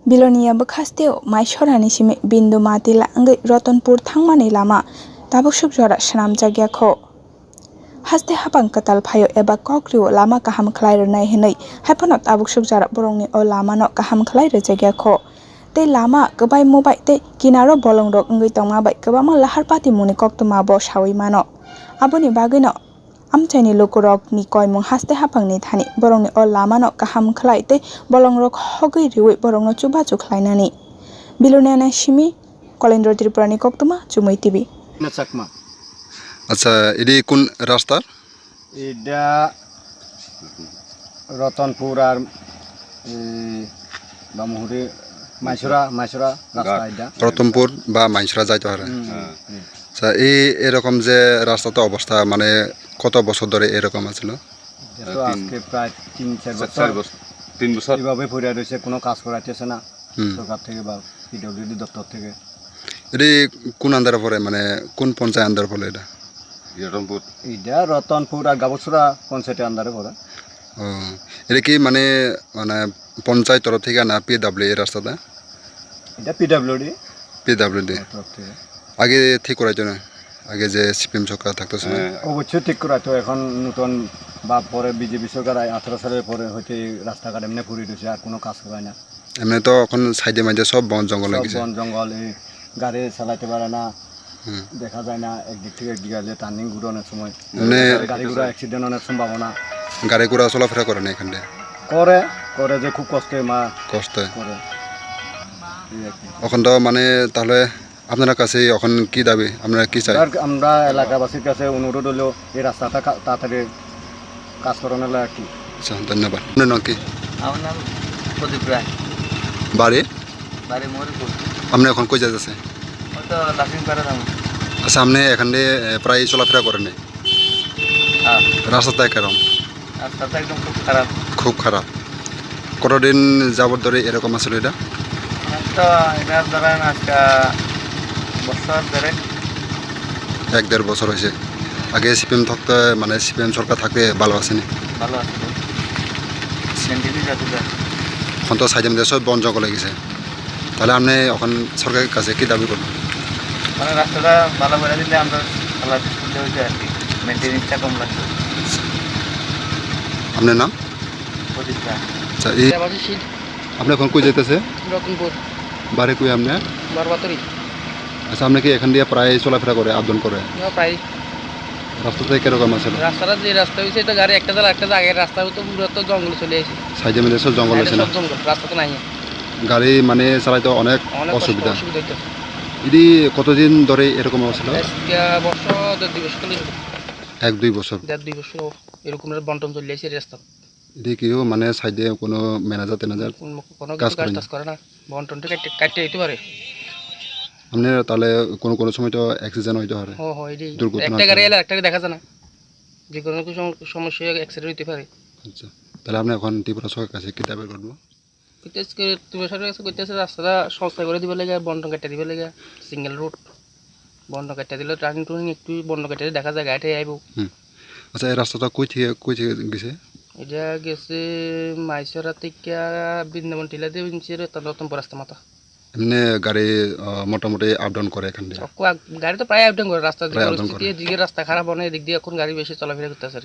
Bilonia Bakasteo, my Shoranishime, Bindu Matila, and Rotonpur Tangmani Lama, Tabushuk Jora Shanam Jagiako. Haste Hapan Katal Payo Eba Kokru, Lama Kaham Klair Nahinai, Hapanot Abushuk Jara Boroni or Lama not Kaham Klair Jagiako. Te Lama, Gabai Mobite, Kinaro Bolong Rock Ngitoma by Kabama Laharpati Munikok to Mabosh Hawimano. Aboni Bagino. Amchani lokorok ni koi mong haste hapang ni thani borong ni ol lama no kaham khlai te bolong rok hogoi riwi borong no chuba chukhlai nani Bilonia na shimi Kolendro Tripurani koktuma Chumui TV na Chakma আচ্ছা এডি কোন রাস্তা এটা রতনপুর আর বামুহুরি মাইসরা রাস্তা এটা রতনপুর বা মাইসরা যাইতে পারে আচ্ছা এরকম যে রাস্তাতে অবস্থা মানে কত বছর ধরে এরকম আছিল তো আজকে প্রায় 3 বছর এভাবে পড়ে রয়েছে কোনো কাজ করাইতেছে না সরকার থেকে বা পিডব্লিউডি দপ্তর থেকে এডি কোন আন্ডারে পড়ে মানে কোন পঞ্চায়েত আন্ডারে পড়ে এটা রতনপুর আর গাবছড়া পঞ্চায়েতের আন্ডারে পড়ে ও এটা কি মানে মানে পঞ্চায়েত তরফ থেকে না পিডব্লিউ এই রাস্তাটা এটা পিডব্লিউডি তরফ থেকে আগে ঠিক করাইতো না আগে যে সিপিএম সরকার থাকতেছে অবশ্যই ঠিক করাইতো এখন নতুন বা পরে বিজেপি সরকার 18 সালের পরে হইতে রাস্তাঘাট এমনি পুরি দিয়েছে আর কোনো কাজ করে না এমনি তো এখন সাইডে মাঝে সব বন জঙ্গল লাগিয়েছে বন জঙ্গল গাড়ি চালাতে পারে না দেখা যায় না একদিক থেকে একদিক গেলে টার্নিং ঘুরানোর সময় মানে গাড়ি ঘোড়া অ্যাক্সিডেন্ট হওয়ার সম্ভাবনা গাড়ি ঘোড়া চলাফেরা করে না এখানে করে যে খুব কষ্ট করে এখন তো মানে তাহলে আপনার কাছে এখন কি দাবি আপনারা কি চাই আমরা এলাকাবাসীর কাছে অনুরোধ হলো এই রাস্তাটা তাড়াতাড়ি কাজ করানো লাগে কি আচ্ছা ধন্যবাদ আপনার নাম কি আমার নাম প্রদীপ রায় বাড়ি মরিপুর আপনি এখন কই যাইতেছে তো লাফিংপাড়া যাবো আচ্ছা আপনি এখানে প্রায় চলাফেরা করেন নাই রাস্তাটা কেরম রাস্তাটা একদম খুব খারাপ কতদিন যাবত ধরে এরকম আসলে এটা তো এটা ধরেন আজকে বছর ধরে 1-1.5 বছর হয়েছে আগে সিপিএম থাকতে মানে সিপিএম সরকার থাকতে ভালো আসেনি ভালো আছে এখন তো সাইডে মধ্যে সব বন জঙ্গল লেগেছে তাহলে আপনি এখন সরকারের কাছে কি দাবি করবেন মানে রাস্তাটা ভালো করে দিলে আমরা খেলা সুবিধা হইতে আর কি মেনটেনেন্সটা কম লাগছে আপনার নাম প্রদীপ রায় আচ্ছা এই আপনি এখন কই যাইতেছে রতনপুর বাড়ি কই আপনার বরবাতরি আচ্ছা আপনি কি এখান দিয়ে প্রায় চলাফেরা করে আবেদন করে প্রায় রাস্তাতে কিরকম আছে রাস্তাটা যে রাস্তা হয়েছে এটা গাড়ি একটা আগের রাস্তা তো পুরো তো জঙ্গল চলে আসে সাইডে মধ্যে সব জঙ্গল আছে না রাস্তা তো নাই গাড়ি মানে চালাইতে অনেক অসুবিধা হইতেছে এটি কতদিন ধরে এরকম অবস্থা বছর 1.5 বছর 1-2 বছর 1.5 বছর এরকম বন্টন চলে আসে রাস্তা এটি কি মানে সাইডে কোনো ম্যানেজার কোনো কাজ করে না বন্টনটা কাটতে দিতে পারে আপনি তাহলে কোনো সময় তো অ্যাক্সিডেন্ট হইতে পারে একটা গাড়ি এলে একটা দেখা যায় না যে কোনো সমস্যা অ্যাক্সিডেন্ট হইতে পারে আচ্ছা তাহলে আপনি এখন ত্রিপুরা সরকারের কাছে কি দাবি করবো ত্রিপুরা সরকারের কাছে করতেছে রাস্তাটা সংস্থা করে দিবে লাগে বন্টন কাটতে দিবে লাগে সিঙ্গেল রুট বন্টন কাটতে দিলে ট্রাফিক একটু বন্টন কাটতে দেখা যায় গাড়িতে আইব আচ্ছা এই রাস্তাটা কই থেকে গেছে এটা গেছে মাইসরা থেকে বৃন্দাবন টিলা দিয়ে রতনপুর রাস্তা মাথা এমনি গাড়ি মোটামুটি আপ ডাউন করে এখান দিয়ে গাড়ি তো প্রায় আপ ডাউন করে রাস্তা দিকে রাস্তা খারাপ অনেক দিক দিয়ে এখন গাড়ি বেশি চলাফেরা করতেছে